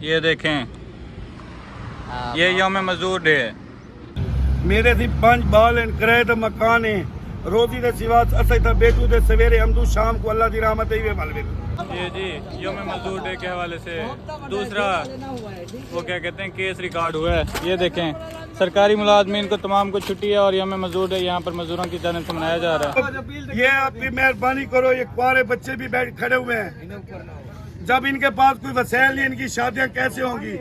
ये देखें, ये यौम मजदूर डे है। मेरे थी 5 बाल इन किराए दा मकान है, रोजी दे सिवा असा था बेटू दे सवेरे हमदू शाम को अल्लाह दी रहमत ही वे मालवे। ये जी यौम मजदूर डे के हवाले से दूसरा वो क्या कहते हैं केस रिकॉर्ड हुआ है। ये देखें, सरकारी मुलाजमीन को तमाम को छुट्टी है और यौम मजदूर डे यहाँ पर मजदूरों की जानिब से मनाया जा रहा है। ये आपकी मेहरबानी करो, ये कुआरे बच्चे भी बैठ खड़े हुए हैं, जब इनके पास कोई वसैल नहीं इनकी शादियाँ कैसे होंगी।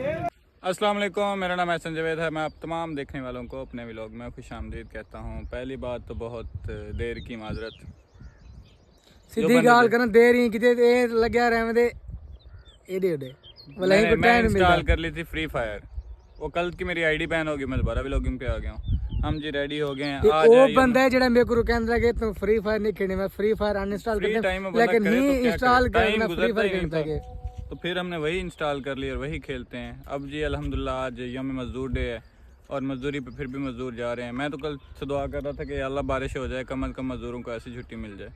अस्सलाम वालेकुम, मेरा नाम एहसन जवेद है। मैं आप तमाम देखने वालों को अपने व्लॉग में खुश आमदीद कहता हूँ। पहली बात तो बहुत देर की माजरत, सीधी गाल करन देर ही किते ए लगया रहवे दे एडे ओडे वाला ही मैं इंस्टॉल कर ली थी फ्री फायर। वो कल की मेरी आईडी बैन होगी, मैं दोबारा व्लॉगिंग पे आ गया हूँ। हम जी रेडी हो गए हैं। आज वो बंदा है जेड़ा मेरे को कहंदा कि तुम फ्री फायर नहीं खेलनी, मैं फ्री फायर अनइंस्टॉल कर दे, लेकिन नहीं इंस्टॉल करना फ्री फायर खेलता के। तो फिर हमने वही इंस्टॉल कर लिया और वही खेलते हैं। अब जी अल्हम्दुलिल्लाह आज यौम मजदूर डे है और मजदूरी पे फिर भी मजदूर जा रहे हैं। मैं तो कल से दुआ कर रहा था कि अल्लाह बारिश हो जाए, कम अज कम मजदूरों को ऐसी छुट्टी मिल जाए।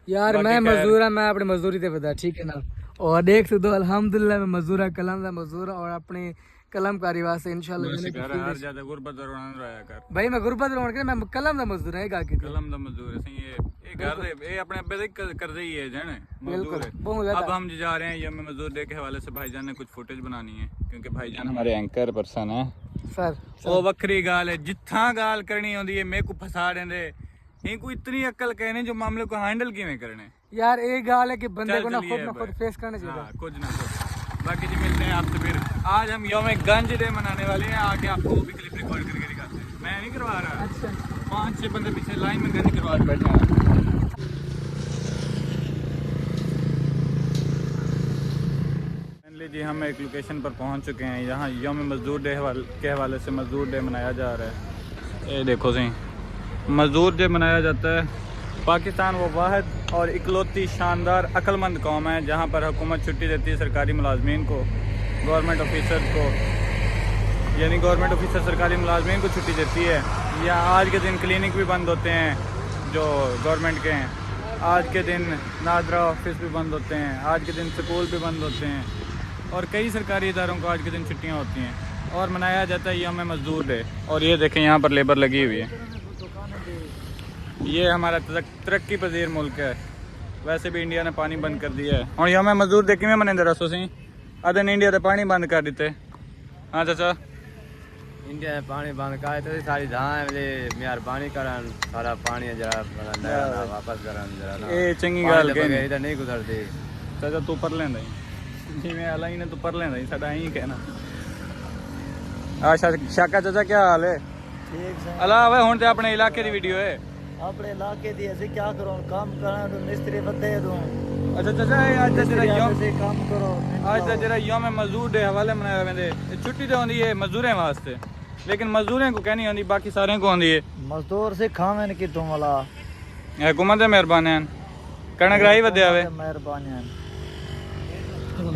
यार मैं मजदूर है, मैं अपनी मजदूरी ते बता ठीक है ना। और देख सकते हो अल्हम्दुलिल्लाह मैं मजदूर है, कलम दा मजदूर और अपने कलमकारी वास्ते इंशाल्लाह हर ज्यादा गुरबत रहा कर भाई मैं गुरबत रोन के मैं कलम दा मजदूर है गा के कलम दा मजदूर है। सही ये घर दे ये अपने अब्बे दे कर रही है जाने मजदूर है। अब हम जा रहे हैं यौम मजदूर डे के हवाले से भाईजान ने कुछ फुटेज बनानी है, क्योंकि भाईजान हमारे एंकर पर्सन है सर। वो वक्री गाल है, जिथा गाल करनी होंदी है मेरे को फसा देंदे। इनको इतनी अक्ल कहने जो मामले को हैंडल किवें करने। यार एक गाल है कि बंदे को ना खुद फेस करना चाहिए। हाँ, कुछ ना कुछ। बाकी जी मिलते हैं आपसे फिर। आज हम यौम गंज डे मनाने वाले हैं, आके आपको वो भी क्लिप रिकॉर्ड करके दिखाते हैं। मैं नहीं करवा रहा। अच्छा 5-6 बंदे पीछे लाइन में गंज करवा के बैठे हैं। फाइनली जी हम एक लोकेशन पर पहुंच चुके हैं। यहाँ यौम मजदूर डे के हवाले से मजदूर डे मनाया जा रहा है। ये देखो सही, मजदूर डे मनाया जाता है। पाकिस्तान वो वाहिद और इकलौती शानदार अक्लमंद कौम है जहाँ पर हुकूमत छुट्टी देती है सरकारी मुलाजमीन को, गवर्नमेंट ऑफिसर को, यानी गवर्नमेंट ऑफिसर सरकारी मुलाजमीन को छुट्टी देती है। या आज के दिन क्लिनिक भी बंद होते हैं जो गवर्नमेंट के हैं, आज के दिन नादरा ऑफिस भी बंद होते हैं, आज के दिन स्कूल भी बंद होते हैं और कई सरकारी इदारों को आज के दिन छुट्टियाँ होती हैं और मनाया जाता है यौम मजदूर डे। और ये देखें यहाँ पर लेबर लगी हुई है। ये हमारा तरक्की पजीर मुल्क है। वैसे भी इंडिया ने पानी बंद कर दिया है और यौम मजदूर डे किमें मने रसो सी अदन इंडिया ने पानी बंद कर दिते। हाँ चाचा, इंडिया ने पानी बंद कर तो सारी धान मेहरबानी करन सारा पानी जरा वापस करन जरा ये चंगी गल कहनी इधर नहीं गुजरती। चाचा तू पर लेंदा जिवें अला ही ने तू पर लेंदा साडा ही कहना। अच्छा शाका चाचा क्या हाल है? ठीक है अला वे हुण ते अपने इलाके दी वीडियो है। अपने इलाके दी ऐसे क्या करो, काम करना तो मिस्त्री बंदे दूं। अच्छा चाचा आज जरा यौम से काम करो। आज जरा यौम मजदूर डे हवाले मनाया वेंदे। छुट्टी तो होंदी है मजदूरें वास्ते, लेकिन मजदूरें को कहनी होंदी, बाकी सारे को होंदी है। मजदूर से खावें कि तुम वाला हुकूमत दे मेहरबान हैं, कणक राही वध्या वे। मेहरबानी।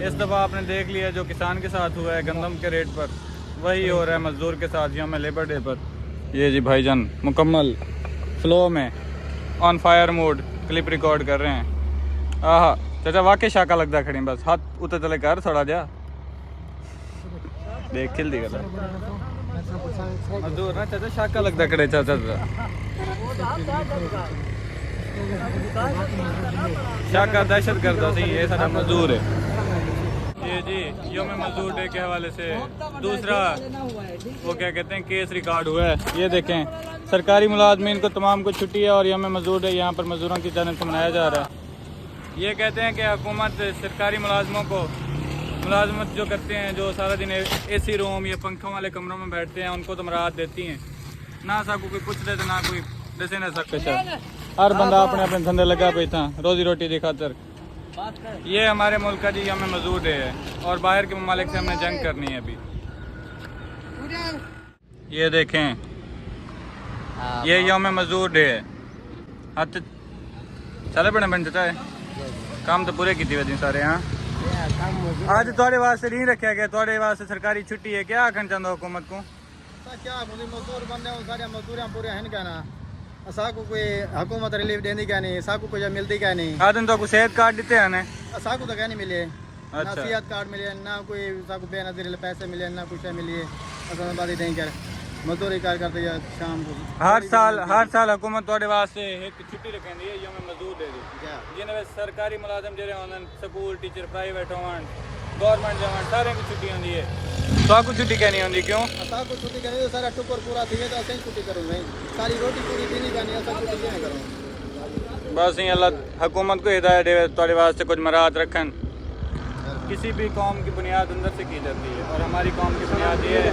इस दफा आपने देख लिया जो किसान के साथ हुआ है गंदम के रेट पर, वही हो रहा है मजदूर के साथ यौम लेबर डे पर। ये जी भाईजान मुकम्मल फ्लो में on fire mode clip record कर रहे हैं। आहा चाचा वाकई शाका लगता खड़ी, बस हाथ उतर चले कर थोड़ा जा देख खिल दी गला मजदूर ना चाचा शाका लगता खड़े चाचा शाका दहशत गर्दा सी ये सारा मजदूर है। ये जी यौम मजदूर डे के हवाले से दूसरा वो क्या कहते हैं केस रिकॉर्ड हुआ है। ये देखें, सरकारी मुलाजमीन को तमाम को छुट्टी है और यौम मजदूर डे यहाँ पर मजदूरों की जानिब से मनाया जा रहा है। ये कहते हैं कि हुकूमत सरकारी मुलाजमों को मुलाजमत जो करते हैं, जो सारा दिन एसी रूम या पंखों वाले कमरों में बैठते हैं, उनको तो राहत देती हैं ना। सा कोई कुछ दे ना कोई दसे ना सकते। हर बंदा अपने अपने धंधे लगा पे था रोजी रोटी की खातर। ये हमारे मुल्क का जी यौम मजदूर डे है और बाहर के ममालिक से हमने जंग करनी है अभी। ये देखें, ये यौम मजदूर डे है। हाथ चले बने बन चाचा काम तो पूरे की वजह सारे। हाँ आज थोड़े वास्ते नहीं रखा गया, थोड़े वास्ते सरकारी छुट्टी है। क्या आखना चाहता हुकूमत को? क्या मजदूर बंदे सारे मजदूरियां पूरे हैं क्या ना, साकू कोई हुकूमत रिलीफ देनी क्या नहीं, साकू को जब मिलती क्या नहीं। आदन तो सेहत कार्ड देते हैं ने साकू तो क्या नहीं मिले। ना अच्छा। सेहत कार्ड मिले ना कोई साकू बेनजीर पैसे मिले ना कुछ मिले असल बात नहीं कर मजदूरी कार करते या शाम को हर साल हुकूमत ਤੁਹਾਡੇ ਵਾਸਤੇ ਇੱਕ ਛੁੱਟੀ ਰੱਖਦੀ ਹੈ ਯੋਮ ਮਜ਼ਦੂਰ ਦੇ ਦੀ ਜਿਹਨੇ ਵਿੱਚ ਸਰਕਾਰੀ ਮੁਲਾਜ਼ਮ ਜਿਹੜੇ ਹੋਣ ਸਕੂਲ ਟੀਚਰ ਪ੍ਰਾਈਵੇਟ ਹੋਣ गवर्नमेंट जवान सारे की छुट्टी होती है तो आपको छुट्टी कहनी होती क्यों असा को छुट्टी करनी तो सारा टुकर पूरा थी तो असें छुट्टी करूँ नहीं सारी रोटी पूरी भी नहीं करनी असा छुट्टी क्यों करूँ बस ही अल्लाह हुकूमत को हिदायत दे थोड़े वास्ते कुछ मराहत रखन किसी भी कौम की बुनियाद अंदर से की जाती है और हमारी कौम की बुनियाद ये है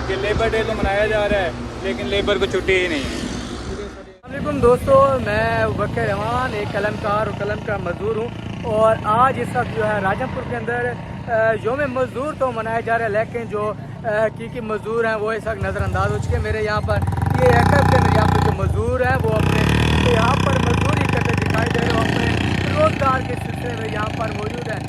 कि लेबर डे तो मनाया जा रहा है लेकिन लेबर को छुट्टी ही नहीं है। वालेकुम दोस्तों, मैं वकील रहमान एक कलमकार और कलम का मजदूर हूँ और आज इस वक्त जो है राजमपुर के अंदर योम मजदूर तो मनाया जा रहा है लेकिन जो हकीकी मजदूर हैं वो इस वक्त नज़रअंदाज हो चुके हैं। मेरे यहाँ पर ये एकब के अंदर यहाँ पर जो मजदूर हैं वो अपने यहाँ पर मजदूरी करते दिखाई दे रहे हो अपने रोज़गार के सिलसिले में यहाँ पर मौजूद है।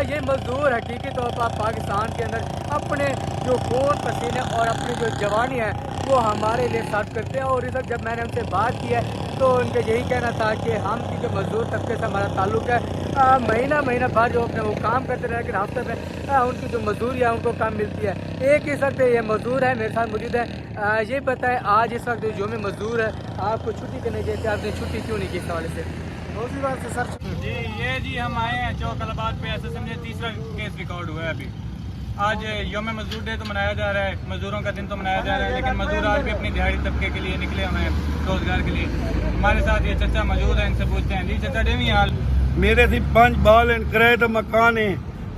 ये मजदूर हकीकी तौर पर पाकिस्तान के अंदर अपने जो खून पसीने और अपनी जो जवानी है वो हमारे लिए सर्व करते हैं और इस वक्त जब मैंने उनसे बात की है तो उनका यही कहना था कि हम की जो मजदूर तबके से हमारा ताल्लुक़ है महीना भर जो अपने वो काम करते रहे लेकिन हफ्ते में उनकी जो मजदूरी है उनको कम मिलती है। एक इस वक्त ये मजदूर है मेरे साथ मौजूद है। ये बताएं आज इस वक्त जो में मजदूर है आपको छुट्टी करने जैसे आपने छुट्टी क्यों नहीं की इस हवाले से? दूसरी बात से सर जी ये जी हम आए हैं चौकलाबाद पे ऐसे समझे तीसरा केस रिकॉर्ड हुआ है अभी। आज योम मजदूर डे तो मनाया जा रहा है, मजदूरों का दिन तो मनाया जा रहा है लेकिन मजदूर आज भी अपनी दिहाड़ी तबके के लिए निकले हुए हैं रोजगार के लिए। हमारे साथ ये चचा मौजूद है, इनसे पूछते हैं। जी चचा डेवी हाल मेरे थी 5 बाल इन किराए दा मकान है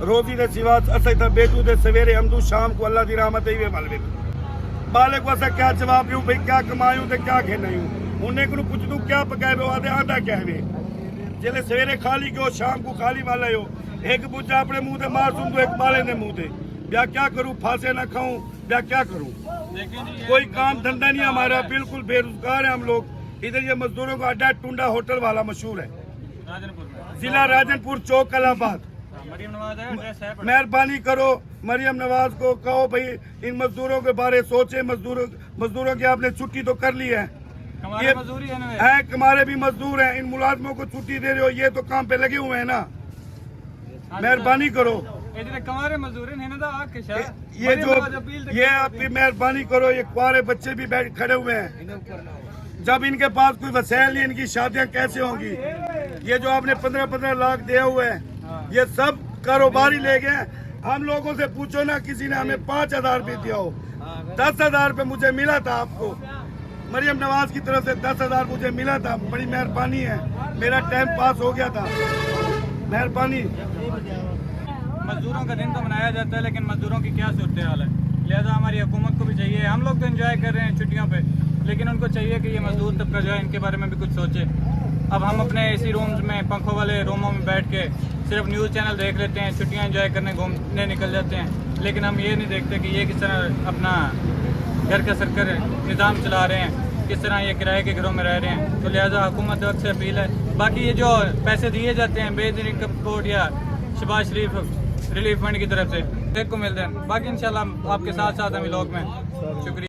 रोजी दे सिवा असा था बेटू दे सवेरे हमदू शाम को अल्लाह दी रहमत ही वे मालवे बाले को असा क्या जवाब दूं भाई क्या कमायूं ते क्या खेनायूं उन्हें को पूछ दूं क्या पकाए वे आदे आंदा क्या है जेले सवेरे खाली क्यों शाम को खाली वाला हो एक बुझा अपने मुंह ते मार दूं तो एक बाले ने मुंह ते क्या क्या करूं फांसे ना खाऊं क्या क्या करूं कोई काम धंधा नहीं हमारा बिल्कुल बेरोजगार है हम लोग। इधर ये मजदूरों का अड्डा टुंडा होटल वाला मशहूर है जिला राजनपुर चौक कलाबाद। मरियम नवाज है एड्रेस है मेहरबानी करो मरियम नवाज को कहो भाई इन मजदूरों के बारे सोचे मजदूरों की आपने छुट्टी तो कर ली है हमारे मजदूरी है ना है हमारे भी मजदूर हैं इन मुलाजमों को छुट्टी दे रहे हो ये तो काम पे लगे हुए हैं ना मेहरबानी करो कमारे मजदूर है ना आके ये जो ये आपकी मेहरबानी करो ये कुआरे बच्चे भी बैठ खड़े हुए हैं जब इनके पास कोई वसैल नहीं इनकी शादियां कैसे होंगी। ये जो आपने 15-15 लाख दिए हुए हैं ये सब कारोबारी ले गए। हम लोगों से पूछो ना किसी ने हमें 5,000 रुपये दिया हो 10,000 रुपये मुझे मिला था आपको मरियम नवाज की तरफ से 10,000 मुझे मिला था। बड़ी मेहरबानी है मेरा टाइम पास हो गया था मेहरबानी। मजदूरों का दिन तो मनाया जाता है लेकिन मजदूरों की क्या सूरत हाल है लिहाजा हमारी हुकूमत को भी चाहिए। हम लोग तो एंजॉय कर रहे हैं छुट्टियों पे लेकिन उनको चाहिए कि ये मजदूर तबका जो है इनके बारे में भी कुछ सोचे। अब हम अपने एसी रूम्स में पंखों वाले रूमों में बैठ के सिर्फ न्यूज़ चैनल देख लेते हैं, छुट्टियां एंजॉय करने घूमने निकल जाते हैं लेकिन हम ये नहीं देखते कि ये किस तरह अपना घर का सरकर निज़ाम चला रहे हैं, किस तरह ये किराए के घरों में रह रहे हैं। तो लिहाजा हुकूमत वक्त से अपील है। बाकी ये जो पैसे दिए जाते हैं बेहद इनकम कोड या शहबाज शरीफ रिलीफ फंड की तरफ से देख को मिलते हैं। बाकी इंशाल्लाह आपके साथ साथ हम लोग में शुक्रिया।